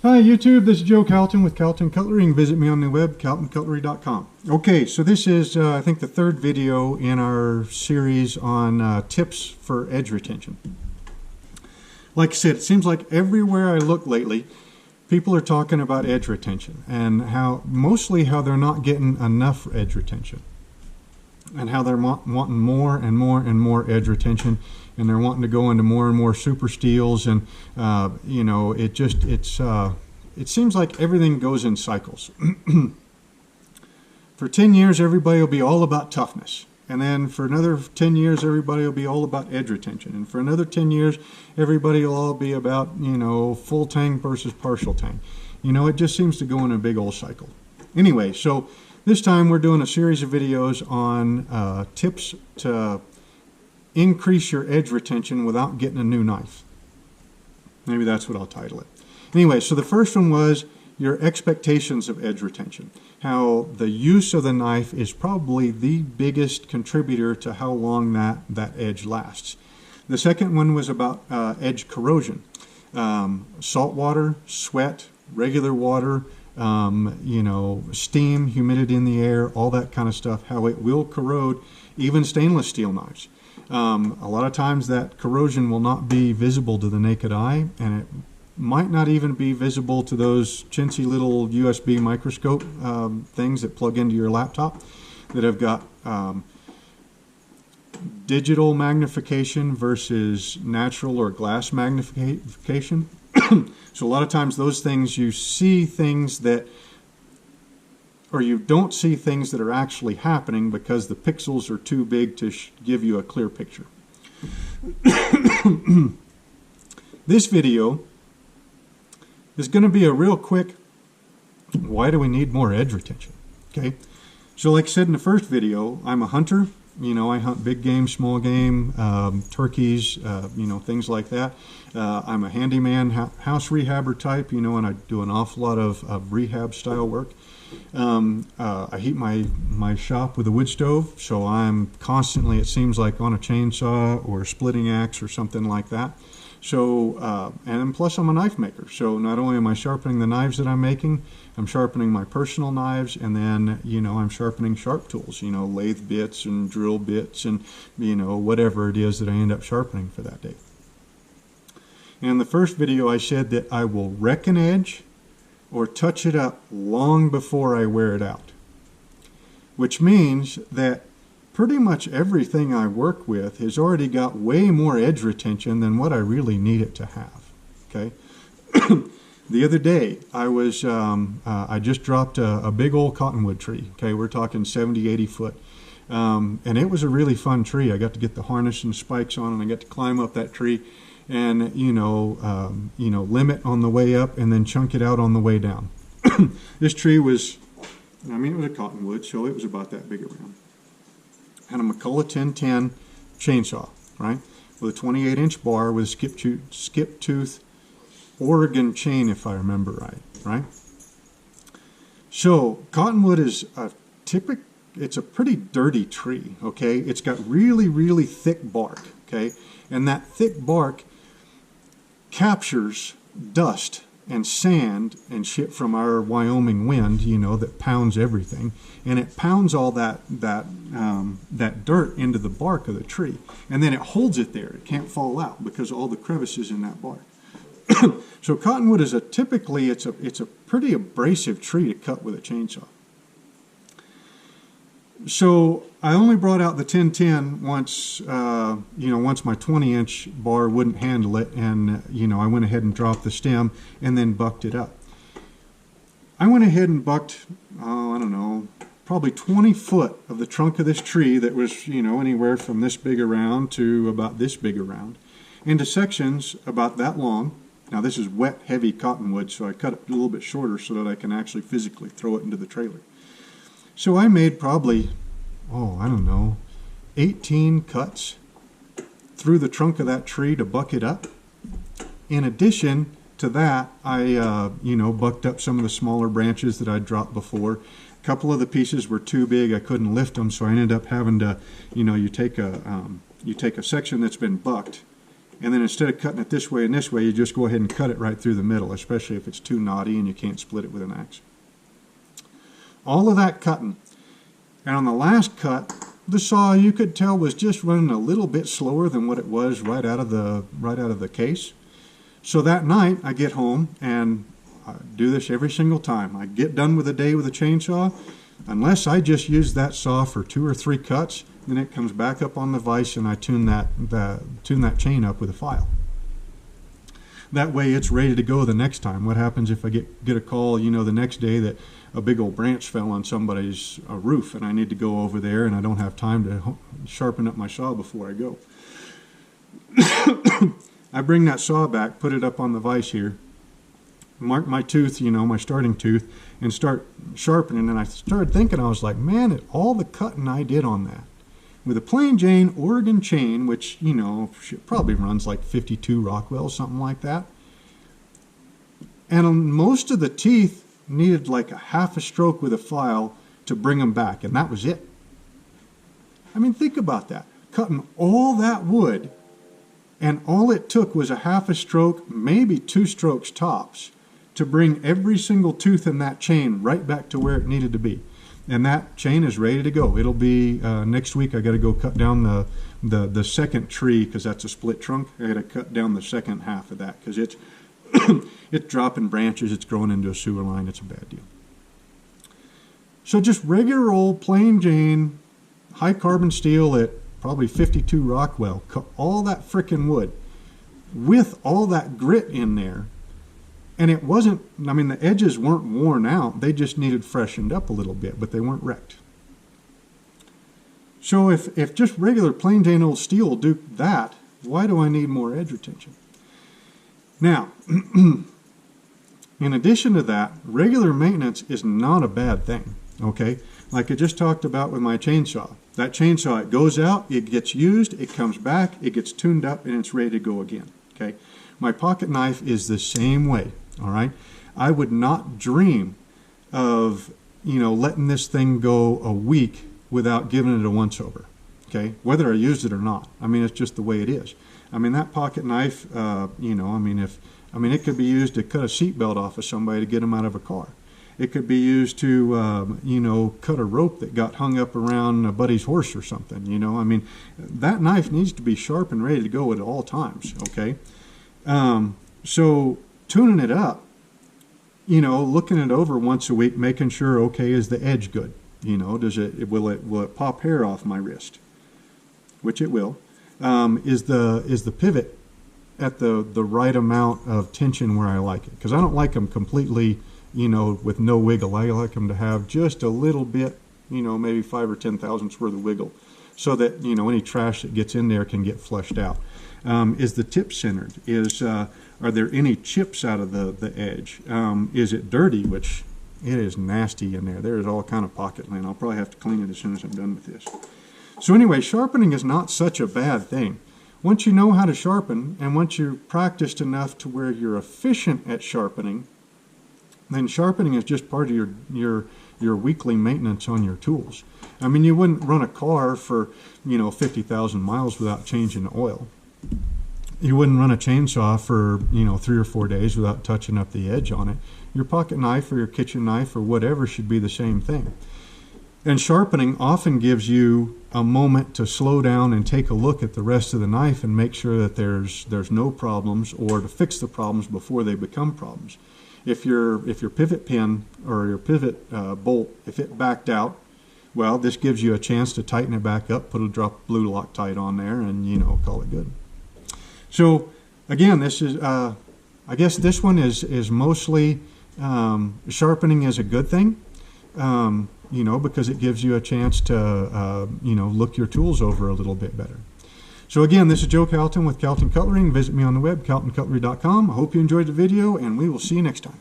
Hi YouTube, this is Joe Calton with Calton Cutlery. You can visit me on the web, caltoncutlery.com. Okay, so this is I think the third video in our series on tips for edge retention. Like I said, it seems like everywhere I look lately, people are talking about edge retention and mostly how they're not getting enough edge retention and how they're wanting more and more and more edge retention, and they're wanting to go into more and more super steels, and you know, it seems like everything goes in cycles. For 10 years everybody will be all about toughness, and then for another 10 years everybody will be all about edge retention, and for another 10 years everybody will all be about, you know, full tang versus partial tang. You know, it just seems to go in a big old cycle. Anyway, so this time we're doing a series of videos on tips to increase your edge retention without getting a new knife. Maybe that's what I'll title it. Anyway, so the first one was your expectations of edge retention. How the use of the knife is probably the biggest contributor to how long that edge lasts. The second one was about edge corrosion. Salt water, sweat, regular water, you know, steam, humidity in the air, all that kind of stuff, how it will corrode even stainless steel knives. A lot of times that corrosion will not be visible to the naked eye, and it might not even be visible to those chintzy little USB microscope things that plug into your laptop that have got digital magnification versus natural or glass magnification. So a lot of times those things, you see things that, or you don't see things that are actually happening because the pixels are too big to give you a clear picture. This video is going to be a real quick, why do we need more edge retention? Okay, so like I said in the first video, I'm a hunter. You know, I hunt big game, small game, turkeys, you know, things like that. I'm a handyman, house rehabber type, you know, and I do an awful lot of rehab style work. I heat my shop with a wood stove, so I'm constantly, it seems like, on a chainsaw or a splitting axe or something like that. So, and plus I'm a knife maker, so not only am I sharpening the knives that I'm making, I'm sharpening my personal knives, and then, you know, I'm sharpening sharp tools, you know, lathe bits and drill bits and, you know, whatever it is that I end up sharpening for that day. And in the first video I said that I will wreck an edge or touch it up long before I wear it out, which means that pretty much everything I work with has already got way more edge retention than what I really need it to have. Okay. The other day I just dropped a big old cottonwood tree. Okay, we're talking 70, 80 foot. And it was a really fun tree. I got to get the harness and spikes on, and I got to climb up that tree and, you know, limb it on the way up and then chunk it out on the way down. This tree was, I mean, it was a cottonwood, so it was about that big around. Had a McCulloch 1010 chainsaw, right, with a 28-inch bar with a skip tooth Oregon chain, if I remember right. So cottonwood is it's a pretty dirty tree, okay? It's got really, really thick bark, okay? And that thick bark captures dust and sand and shit from our Wyoming wind, you know, that pounds everything, and it pounds all that dirt into the bark of the tree, and then it holds it there. It can't fall out because of all the crevices in that bark. So cottonwood is typically it's a pretty abrasive tree to cut with a chainsaw. So I only brought out the 1010 once, you know, once my 20-inch bar wouldn't handle it, and, you know, I went ahead and dropped the stem and then bucked it up. I went ahead and bucked, oh, I don't know, probably 20 foot of the trunk of this tree that was, you know, anywhere from this big around to about this big around, into sections about that long. Now this is wet, heavy cottonwood, so I cut it a little bit shorter so that I can actually physically throw it into the trailer. So I made probably, oh, I don't know, 18 cuts through the trunk of that tree to buck it up. In addition to that, I, you know, bucked up some of the smaller branches that I'd dropped before. A couple of the pieces were too big, I couldn't lift them, so I ended up having to, you know, you take a section that's been bucked, and then instead of cutting it this way and this way, you just go ahead and cut it right through the middle, especially if it's too knotty and you can't split it with an axe. All of that cutting. And on the last cut, the saw, you could tell, was just running a little bit slower than what it was right out of the case. So that night, I get home and I do this every single time. I get done with a day with a chainsaw. Unless I just use that saw for 2 or 3 cuts, then it comes back up on the vise and I tune that chain up with a file. That way it's ready to go the next time. What happens if I get a call, you know, the next day that a big old branch fell on somebody's roof and I need to go over there and I don't have time to sharpen up my saw before I go. I bring that saw back, put it up on the vise here, mark my tooth, you know, my starting tooth, and start sharpening. And I started thinking, I was like, man, all the cutting I did on that with a plain Jane Oregon chain, which, you know, probably runs like 52 Rockwell, something like that. And most of the teeth needed like a half a stroke with a file to bring them back, and that was it. I mean, think about that. Cutting all that wood, and all it took was a half a stroke, maybe 2 strokes tops, to bring every single tooth in that chain right back to where it needed to be. And that chain is ready to go. It'll be next week. I got to go cut down the second tree because that's a split trunk. I got to cut down the second half of that because it's it's dropping branches. It's growing into a sewer line. It's a bad deal. So just regular old plain Jane, high carbon steel at probably 52 Rockwell. Cut all that frickin' wood with all that grit in there. And it wasn't, I mean, the edges weren't worn out. They just needed freshened up a little bit, but they weren't wrecked. So if just regular plain Jane old steel will do that, why do I need more edge retention? Now, in addition to that, regular maintenance is not a bad thing, okay? Like I just talked about with my chainsaw. That chainsaw, it goes out, it gets used, it comes back, it gets tuned up, and it's ready to go again, okay? My pocket knife is the same way. All right, I would not dream of, you know, letting this thing go a week without giving it a once over. Okay, whether I used it or not. I mean, it's just the way it is. I mean, that pocket knife, you know, I mean, it could be used to cut a seatbelt off of somebody to get them out of a car. It could be used to, you know, cut a rope that got hung up around a buddy's horse or something. You know, I mean, that knife needs to be sharp and ready to go at all times. Okay, so tuning it up, you know, looking it over once a week, making sure, okay, is the edge good? You know, will it pop hair off my wrist? Which it will. Is the pivot at the right amount of tension where I like it? Because I don't like them completely, you know, with no wiggle. I like them to have just a little bit, you know, maybe 5 or 10 thousandths worth of wiggle, so that, you know, any trash that gets in there can get flushed out. Is the tip centered? Are there any chips out of the edge? Is it dirty, which it is nasty in there. There is all kind of pocket lint. I'll probably have to clean it as soon as I'm done with this. So anyway, sharpening is not such a bad thing. Once you know how to sharpen, and once you're practiced enough to where you're efficient at sharpening, then sharpening is just part of your weekly maintenance on your tools. I mean, you wouldn't run a car for, you know, 50,000 miles without changing the oil. You wouldn't run a chainsaw for, you know, 3 or 4 days without touching up the edge on it. Your pocket knife or your kitchen knife or whatever should be the same thing. And sharpening often gives you a moment to slow down and take a look at the rest of the knife and make sure that there's no problems, or to fix the problems before they become problems. If your pivot pin or your pivot bolt, if it backed out, well, this gives you a chance to tighten it back up, put a drop of blue Loctite on there, and, you know, call it good. So again, this is, I guess this one is mostly sharpening is a good thing, you know, because it gives you a chance to, you know, look your tools over a little bit better. So again, this is Joe Calton with Calton Cutlery. Visit me on the web, caltoncutlery.com. I hope you enjoyed the video, and we will see you next time.